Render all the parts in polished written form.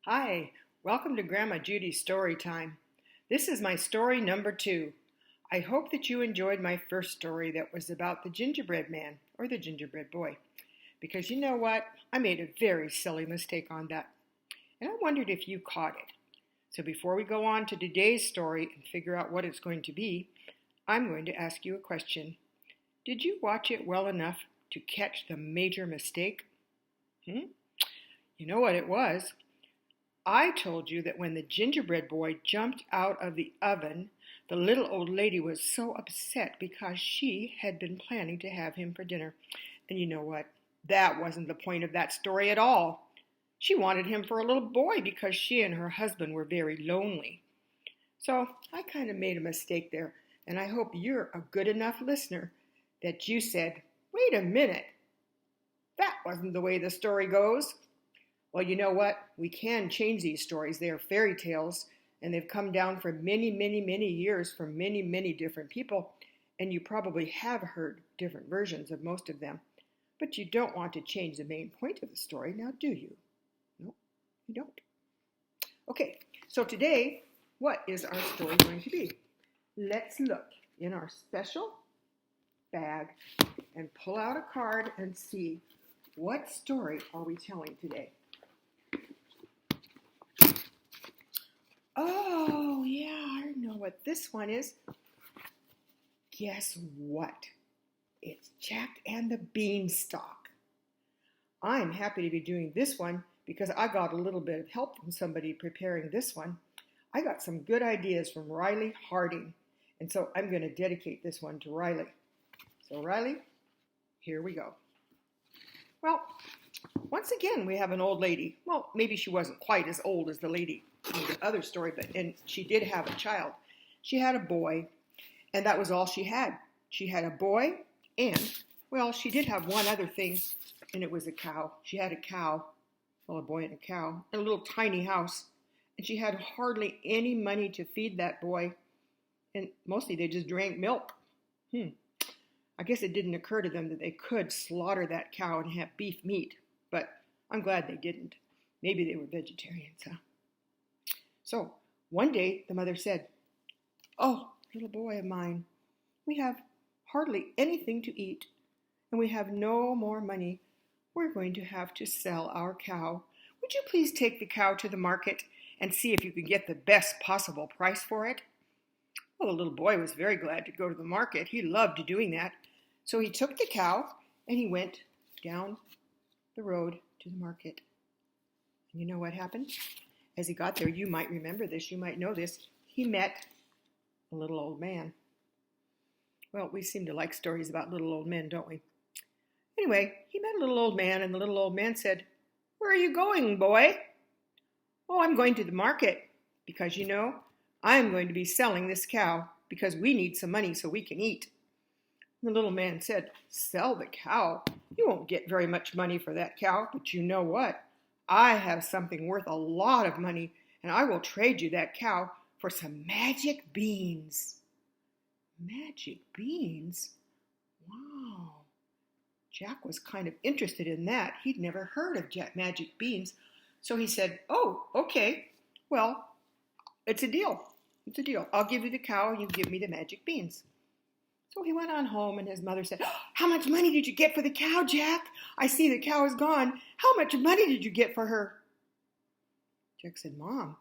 Hi, welcome to Grandma Judy's story time. This is my story number 2. I hope that you enjoyed my first story that was about the gingerbread man or the gingerbread boy. Because you know what? I made a very silly mistake on that. And I wondered if you caught it. So before we go on to today's story and figure out what it's going to be, I'm going to ask you a question. Did you watch it well enough to catch the major mistake? You know what it was? I told you that when the gingerbread boy jumped out of the oven, the little old lady was so upset because she had been planning to have him for dinner. And you know what? That wasn't the point of that story at all. She wanted him for a little boy because she and her husband were very lonely. So I kind of made a mistake there, and I hope you're a good enough listener that you said, "Wait a minute, that wasn't the way the story goes." Well, you know what? We can change these stories. They are fairy tales, and they've come down for many, many, many years from many, many different people, and you probably have heard different versions of most of them. But you don't want to change the main point of the story, now do you? No, you don't. Okay, so today, what is our story going to be? Let's look in our special bag and pull out a card and see what story are we telling today. Oh, yeah, I know what this one is. Guess what? It's Jack and the Beanstalk. I'm happy to be doing this one because I got a little bit of help from somebody preparing this one. I got some good ideas from Riley Harding, and so I'm going to dedicate this one to Riley. So Riley, here we go. Well, once again, we have an old lady. Well, maybe she wasn't quite as old as the lady in the other story, and she did have a child. She had a boy, and that was all she had. She had a boy, and, well, she did have one other thing, and it was a cow. She had a cow, well, a boy and a cow, in a little tiny house, and she had hardly any money to feed that boy, and mostly they just drank milk. I guess it didn't occur to them that they could slaughter that cow and have beef meat, but I'm glad they didn't. Maybe they were vegetarians, huh? So one day the mother said, "Oh, little boy of mine, we have hardly anything to eat, and we have no more money. We're going to have to sell our cow. Would you please take the cow to the market and see if you can get the best possible price for it?" Well, the little boy was very glad to go to the market. He loved doing that. So he took the cow and he went down the road to the market. And you know what happened? As he got there, you might remember this, you might know this, he met a little old man. Well, we seem to like stories about little old men, don't we? Anyway, he met a little old man, and the little old man said, "Where are you going, boy?" "Oh, I'm going to the market because, you know, I'm going to be selling this cow because we need some money so we can eat." The little man said, "Sell the cow? You won't get very much money for that cow, but you know what? I have something worth a lot of money, and I will trade you that cow for some magic beans." Magic beans? Wow. Jack was kind of interested in that. He'd never heard of magic beans. So he said, "Oh, okay. Well, it's a deal. It's a deal. I'll give you the cow and you give me the magic beans." So he went on home, and his mother said, "How much money did you get for the cow, Jack? I see the cow is gone. How much money did you get for her?" Jack said, "Mom,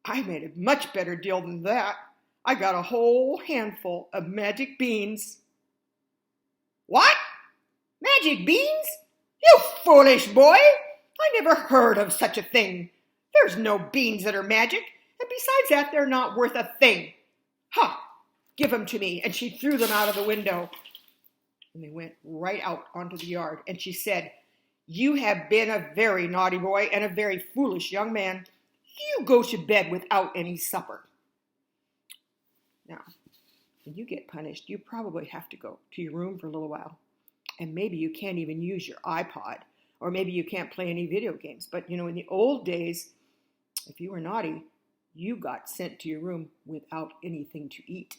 I made a much better deal than that. I got a whole handful of magic beans." "What? Magic beans? You foolish boy! I never heard of such a thing. There's no beans that are magic, and besides that, they're not worth a thing. Ha! Give them to me." And she threw them out of the window. And they went right out onto the yard. And she said, "You have been a very naughty boy and a very foolish young man. You go to bed without any supper." Now, when you get punished, you probably have to go to your room for a little while. And maybe you can't even use your iPod. Or maybe you can't play any video games. But, you know, in the old days, if you were naughty, you got sent to your room without anything to eat.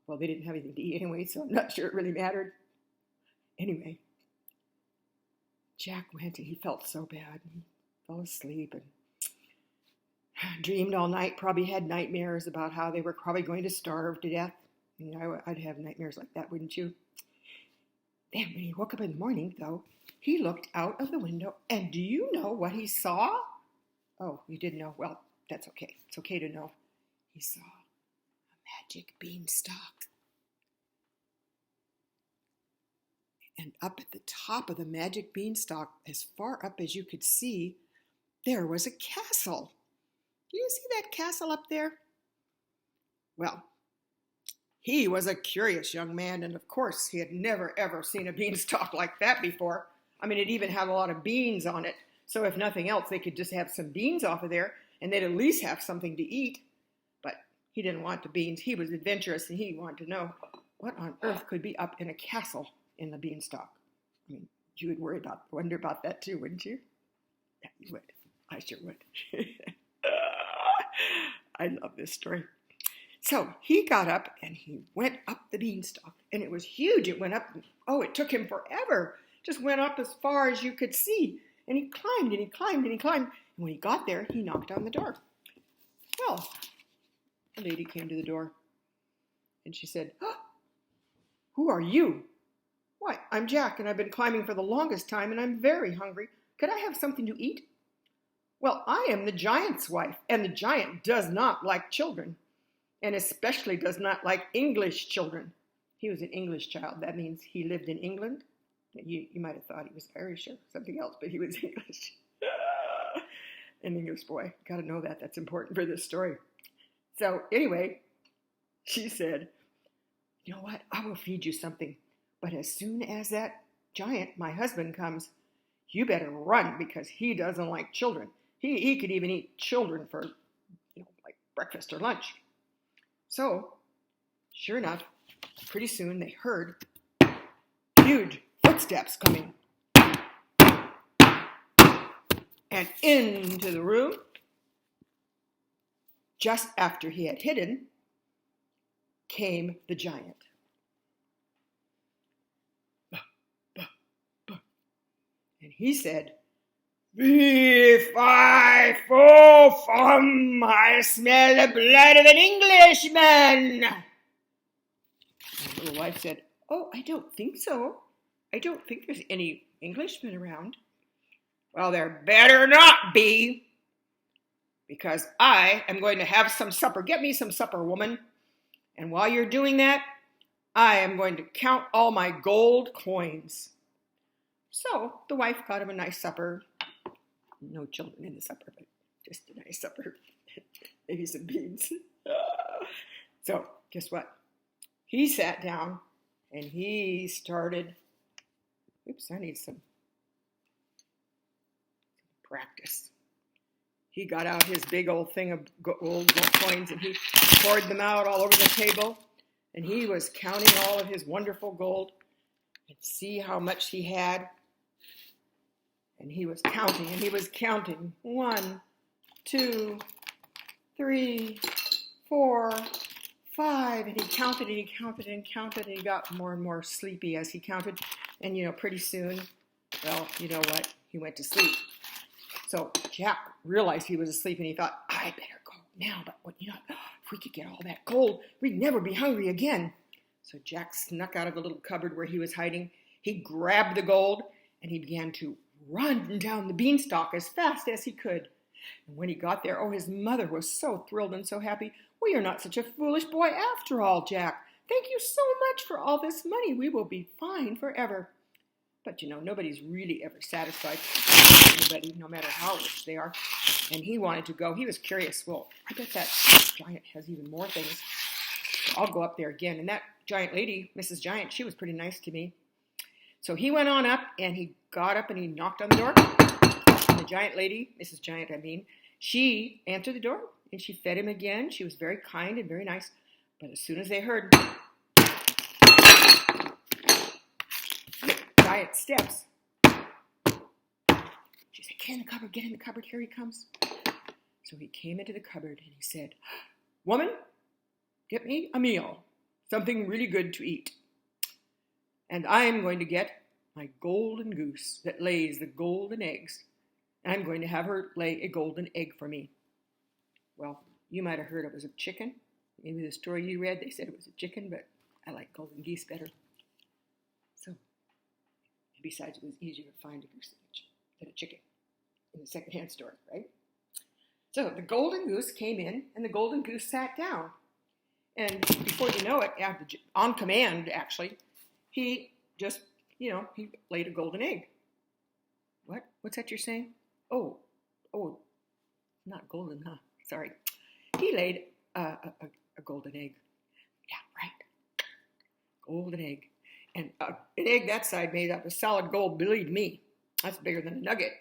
Well, they didn't have anything to eat anyway, so I'm not sure it really mattered. Anyway, Jack went and he felt so bad. He fell asleep, and dreamed all night, probably had nightmares about how they were probably going to starve to death. You know, I'd have nightmares like that, wouldn't you? Then when he woke up in the morning, though, he looked out of the window, and do you know what he saw? Oh, you didn't know? Well, that's okay. It's okay to know. He saw a magic beanstalk. And up at the top of the magic beanstalk, as far up as you could see, there was a castle. Do you see that castle up there? Well, he was a curious young man, and of course, he had never, ever seen a beanstalk like that before. I mean, it even had a lot of beans on it, so if nothing else, they could just have some beans off of there, and they'd at least have something to eat. But he didn't want the beans. He was adventurous, and he wanted to know what on earth could be up in a castle in the beanstalk. I mean, you would wonder about that too, wouldn't you? Yeah, you would. I sure would. I love this story. So he got up and he went up the beanstalk, and it was huge. It went up, it took him forever. Just went up as far as you could see. And he climbed and he climbed and he climbed. And when he got there, he knocked on the door. Well, a lady came to the door and she said, "Who are you?" "Why, I'm Jack, and I've been climbing for the longest time, and I'm very hungry. Could I have something to eat?" "Well, I am the giant's wife, and the giant does not like children, and especially does not like English children." He was an English child. That means he lived in England. You might have thought he was Irish or something else, but he was English. An English boy. Got to know that. That's important for this story. So anyway, she said, "You know what? I will feed you something. But as soon as that giant, my husband, comes, you better run, because he doesn't like children. He could even eat children for, like breakfast or lunch." So, sure enough, pretty soon they heard huge footsteps coming. And into the room, just after he had hidden, came the giant. And he said, "Fee-fi-fo-fum, I smell the blood of an Englishman." And the little wife said, "Oh, I don't think so. I don't think there's any Englishmen around." "Well, there better not be, because I am going to have some supper. Get me some supper, woman. And while you're doing that, I am going to count all my gold coins." So the wife got him a nice supper. No children in the supper, but just a nice supper. Maybe some beans. So guess what? He sat down and he started. Oops, I need some practice. He got out his big old thing of gold coins and he poured them out all over the table. And he was counting all of his wonderful gold and see how much he had. And he was counting, and he was counting. 1, 2, 3, 4, 5. And he counted, and he counted, and counted, and he got more and more sleepy as he counted. And, pretty soon, well, you know what? He went to sleep. So Jack realized he was asleep, and he thought, I better go now. But, if we could get all that gold, we'd never be hungry again. So Jack snuck out of the little cupboard where he was hiding. He grabbed the gold, and he began to run down the beanstalk as fast as he could. And when he got there, his mother was so thrilled and so happy. "Well, you're not such a foolish boy after all, Jack. Thank you so much for all this money. We will be fine forever." But, nobody's really ever satisfied with anybody, no matter how rich they are. And he wanted to go. He was curious. Well, I bet that giant has even more things. I'll go up there again. And that giant lady, Mrs. Giant, she was pretty nice to me. So he went on up, and he got up, and he knocked on the door. And the giant lady, Mrs. Giant, she answered the door, and she fed him again. She was very kind and very nice. But as soon as they heard giant steps, she said, get in the cupboard, here he comes. So he came into the cupboard, and he said, "Woman, get me a meal, something really good to eat. And I'm going to get my golden goose that lays the golden eggs. And I'm going to have her lay a golden egg for me." Well, you might have heard it was a chicken. Maybe the story you read, they said it was a chicken, but I like golden geese better. So, besides, it was easier to find a goose than a chicken in the secondhand store, right? So the golden goose came in, and the golden goose sat down. And before you know it, on command, actually, he just, he laid a golden egg. What? What's that you're saying? Oh, not golden, huh? Sorry. He laid a golden egg. Yeah, right. Golden egg. And an egg that size made out of solid gold, believe me, that's bigger than a nugget.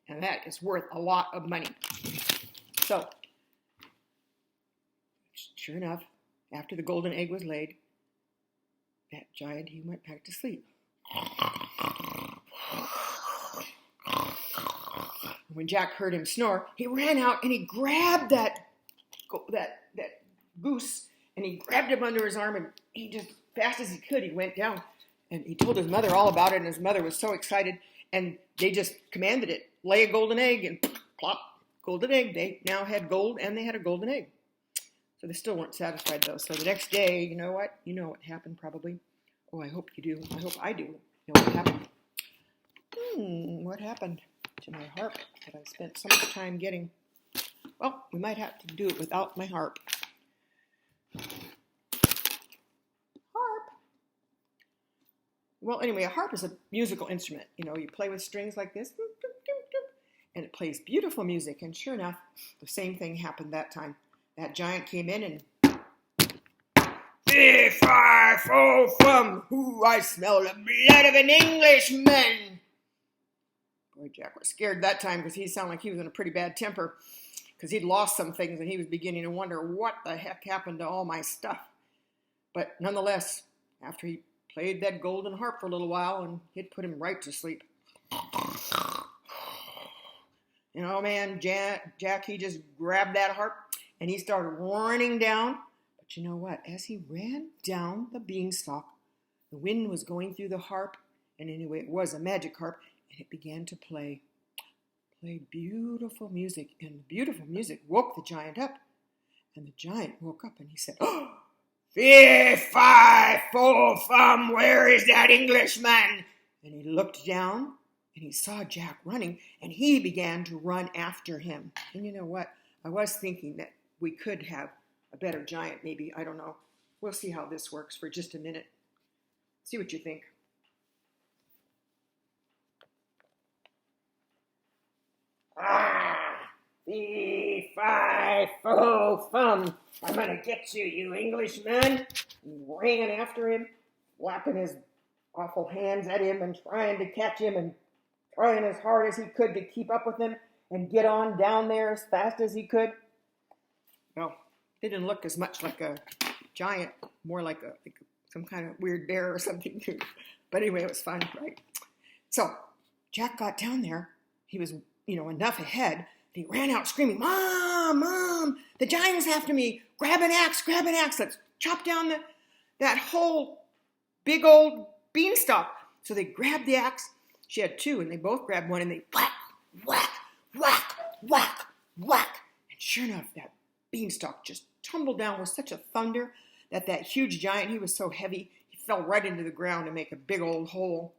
And that is worth a lot of money. So, sure enough, after the golden egg was laid, that giant, he went back to sleep. When Jack heard him snore, he ran out and he grabbed that goose, and he grabbed him under his arm, and he just, fast as he could, he went down. And he told his mother all about it, and his mother was so excited, and they just commanded it, lay a golden egg, and plop, golden egg. They now had gold, and they had a golden egg. So they still weren't satisfied, though. So the next day, you know what? You know what happened, probably. Oh, I hope you do. I hope I do know what happened. What happened to my harp that I spent so much time getting? Well, we might have to do it without my harp. Harp. Well, anyway, a harp is a musical instrument. You play with strings like this, and it plays beautiful music. And sure enough, the same thing happened that time. That giant came in and, fee, fi, fo, fum, ooh, I smell the blood of an Englishman. Boy, Jack was scared that time because he sounded like he was in a pretty bad temper because he'd lost some things and he was beginning to wonder what the heck happened to all my stuff. But nonetheless, after he played that golden harp for a little while, and he'd put him right to sleep. Man, Jack, he just grabbed that harp and he started running down. But you know what? As he ran down the beanstalk, the wind was going through the harp, and anyway, it was a magic harp, and it began to play beautiful music, and the beautiful music woke the giant up. And the giant woke up and he said, "Oh, fee, fi, fo, fum, where is that Englishman?" And he looked down and he saw Jack running, and he began to run after him. And you know what? I was thinking that we could have a better giant, maybe. I don't know. We'll see how this works for just a minute. See what you think. Fee, fi, fo, fum. I'm going to get you, you Englishman. He ran after him, flapping his awful hands at him and trying to catch him and trying as hard as he could to keep up with him and get on down there as fast as he could. Well, it didn't look as much like a giant, more like some kind of weird bear or something. But anyway, it was fun, right? So Jack got down there. He was, enough ahead. He ran out screaming, "Mom, Mom, the giant's after me. Grab an axe. Let's chop down that whole big old beanstalk." So they grabbed the axe. She had two, and they both grabbed one, and they whack, whack, whack, whack, whack. And sure enough, that beanstalk just tumbled down with such a thunder that huge giant, he was so heavy, he fell right into the ground to make a big old hole.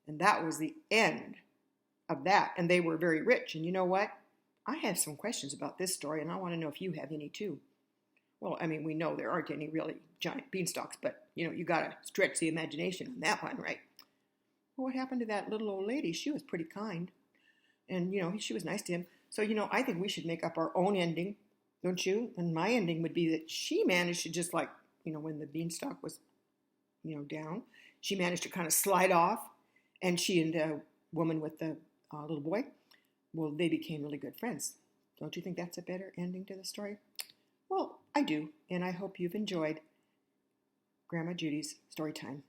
And that was the end of that. And they were very rich. And you know what? I have some questions about this story, and I want to know if you have any too. Well, I mean, we know there aren't any really giant beanstalks, but, you got to stretch the imagination on that one, right? Well, what happened to that little old lady? She was pretty kind. And, she was nice to him. So, I think we should make up our own ending, don't you? And my ending would be that she managed to just when the beanstalk was, down, she managed to kind of slide off. And she and the woman with the little boy, well, they became really good friends. Don't you think that's a better ending to the story? Well, I do. And I hope you've enjoyed Grandma Judy's Story Time.